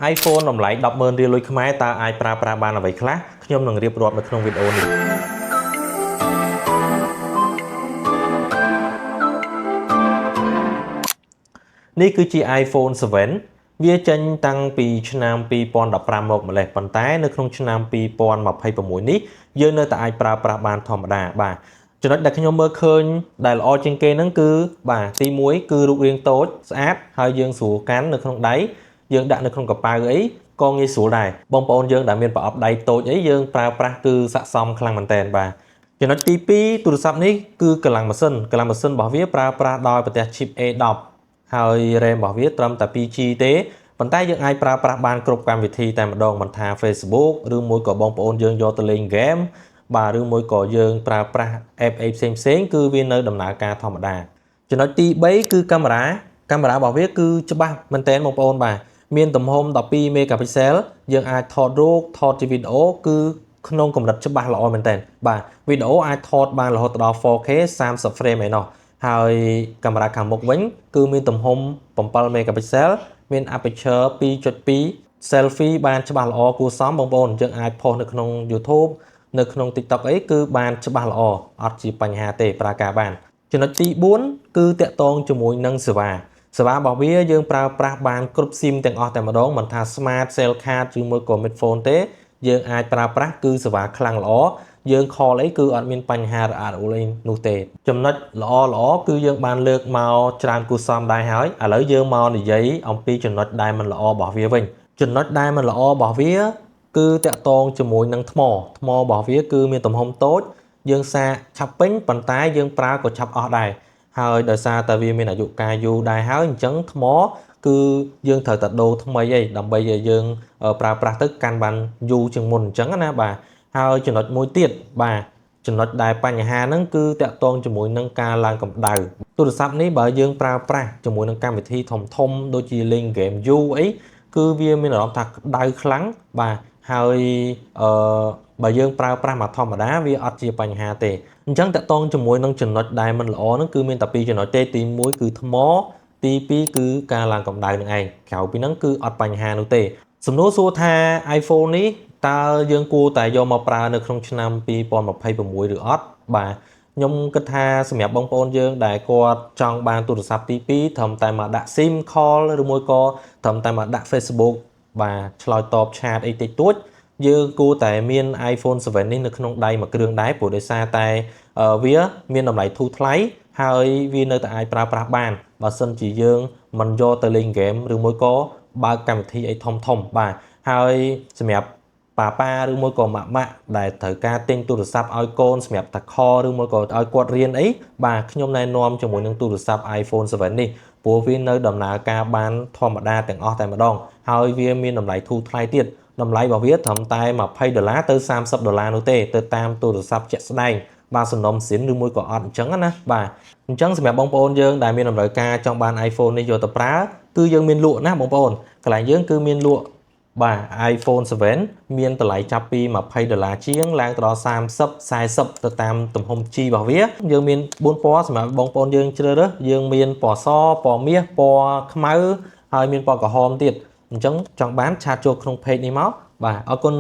iPhone តម្លៃ 100000 រៀលលុយខ្មែរតើអាចប្រើប្រាស់បានអ្វីខ្លះខ្ញុំនឹងរៀបរាប់នៅក្នុងវីដេអូនេះនេះគឺជា iPhone 7 វាចេញតាំងពីឆ្នាំ2015មកម្លេះប៉ុន្តែនៅក្នុងឆ្នាំ2026នេះយើងនៅតែអាចប្រើប្រាស់បានធម្មតាបាទចំណុចដែលខ្ញុំមើលឃើញដែលល្អជាងគេហ្នឹងគឺបាទទី1គឺរូបរាងតូចស្អាតហើយយើងស្រួលកាន់នៅក្នុងដៃយើងដាក់នៅក្នុងកប៉ាល់អីក៏ងាយស្រួលដែរបងប្អូនយើងដែលមានប្រអប់ដៃតូចអីយើងប្រើប្រាស់គឺស័ក្តិសមខ្លាំងមែនតើបាទចំណុចទី2ទូរស័ព្ទនេះគឺកម្លាំងម៉ាស៊ីនរបស់វាប្រើប្រាស់ដោយប្រទេស chip A10 ហើយ RAM របស់វាត្រឹមតែ 2G ទេប៉ុន្តែយើងអាចប្រើប្រាស់បានគ្រប់កម្មវិធីតែម្ដងមិនថា Facebook ឬមួយក៏បងប្អូនយើងយកទៅលេង game បាទឬមួយក៏យើងប្រើប្រាស់ app អីផ្សេងគឺវានៅដំណើរការធម្មតាចំណុចទី3គឺកាមេរ៉ារបស់វាគឺច្បាស់មែនទែនបងប្អូនបាទមានទំហំ12 megapixel យើងអាចថតរូបថតជាវីដេអូគឺក្នុងកម្រិតច្បាស់ល្អមែនទែនបាទវីដេអូអាចថតបានរហូតដល់ 4K 30 frame ឯណោះហើយកាមេរ៉ាខាងមុខវិញគឺមានទំហំ7 megapixel មាន aperture 2.2 selfie បានច្បាស់ល្អគួរសមបងប្អូនយើងអាចផុសនៅក្នុង YouTube នៅក្នុង TikTok អីគឺបានច្បាស់ល្អអត់ជាបញ្ហាទេប្រើការបានចំណុចទី4គឺតាក់ទងជាមួយនឹងសេវារបស់វាយើងប្រើប្រាស់បានគ្រប់ SIM ទាំងអស់តែម្ដងមិនថា Smart Cell Card ឬមួយក៏ Midphone ទេយើងអាចប្រើប្រាស់គឺសេវាខ្លាំងល្អយើង call អីគឺអត់មានបញ្ហារអាក់រអួលអីនោះទេចំណុចល្អគឺយើងបានលើកមកច្រើនគូសមដែរហើយឥឡូវយើងមកនិយាយអំពីចំណុចដែលមិនល្អរបស់វាវិញចំណុចដែលមិនល្អរបស់វាគឺតាក់ទងជាមួយនឹងថ្មរបស់វាគឺមានទំហំតូចយើងសាកឆាប់ពេញប៉ុន្តែយើងប្រើក៏ឆាប់អស់ដែរហើយដោយសារតែវាមានអាយុកាលយូរដែរហើយអញ្ចឹងថ្មគឺយើងត្រូវតែដូរថ្មីឯងដើម្បីឲ្យយើងប្រើប្រាស់ទៅកាន់បានយូរជាងមុនអញ្ចឹងណាបាទហើយចំណុចមួយទៀតបាទចំណុចដែលបញ្ហាហ្នឹងគឺតាក់ទងជាមួយនឹងការឡើងកម្ដៅទូរស័ព្ទនេះបើយើងប្រើប្រាស់ជាមួយនឹងកម្មវិធីធំដូចជាលេងហ្គេមយូរអីគឺវាមានអារម្មណ៍ថាក្ដៅខ្លាំងបាទហើយបើយើងប្រើប្រាស់មកធម្មតាវាអត់ជាបញ្ហាទេអញ្ចឹងតាក់ទងជាមួយនឹងចំណុចដែលមិនល្អហ្នឹងគឺមានតែ2ចំណុចទេទី1គឺថ្មទី2គឺការឡើងកម្ដៅនឹងឯងក្រៅពីហ្នឹងគឺអត់បញ្ហានោះទេសំណួរសួរថា iPhone នេះតើយើងគួរតែយកមកប្រើនៅក្នុងឆ្នាំ2026ឬអត់បាទខ្ញុំគិតថាសម្រាប់បងប្អូនយើងដែលគាត់ចង់បានទូរស័ព្ទទី2ត្រឹមតែមកដាក់ SIM call ឬមួយក៏ត្រឹមតែមកដាក់ Facebook បាទឆ្លើយតបឆាតអីតិចតួចយើងគួរតែមាន iPhone 7 នេះនៅក្នុងដៃមួយគ្រឿងដែរព្រោះដោយសារតែវាមានតម្លៃធូរថ្លៃហើយវានៅតែអាចប្រើប្រាស់បានបើសិនជាយើងមិនយកទៅលេងហ្គេមឬមួយក៏បើកកម្មវិធីអីធំបាទហើយសម្រាប់ប៉ាឬមួយក៏ម៉ាក់ដែលត្រូវការទិញទូរស័ព្ទឲ្យកូនសម្រាប់តាខឬមួយក៏ឲ្យគាត់រៀនអីបាទខ្ញុំណែនាំជាមួយនឹងទូរស័ព្ទ iPhone 7 នេះព្រោះវានៅដំណើរការបានធម្មតាទាំងអស់តែម្ដងហើយវាមានតម្លៃធូរថ្លៃទៀតតម្លៃរបស់វាត្រឹមតែ$20ទៅ$30នោះទេទៅតាមទូរស័ព្ទជាក់ស្ដែងបាទសំណុំស៊ីនឬមួយក៏អត់អញ្ចឹងណាបាទអញ្ចឹងសម្រាប់បងប្អូនយើងដែលមានតម្រូវការចង់បាន iPhone នេះយកទៅប្រើគឺយើងមានលក់ណាបងប្អូនកន្លែងយើងគឺមានលក់បាទ iPhone 7 មានតម្លៃចាប់ពី$20ជាងឡើងទៅដល់30 40ទៅតាមទំហំ G របស់វាយើងមាន4ពណ៌សម្រាប់បងប្អូនយើងជ្រើសរើសយើងមានពណ៌សពណ៌មាសពណ៌ខ្មៅហើយមានពណ៌ក្រហមទៀតអញ្ចឹងចង់បានឆាតចូលក្នុង page នេះមកបាទអរគុណ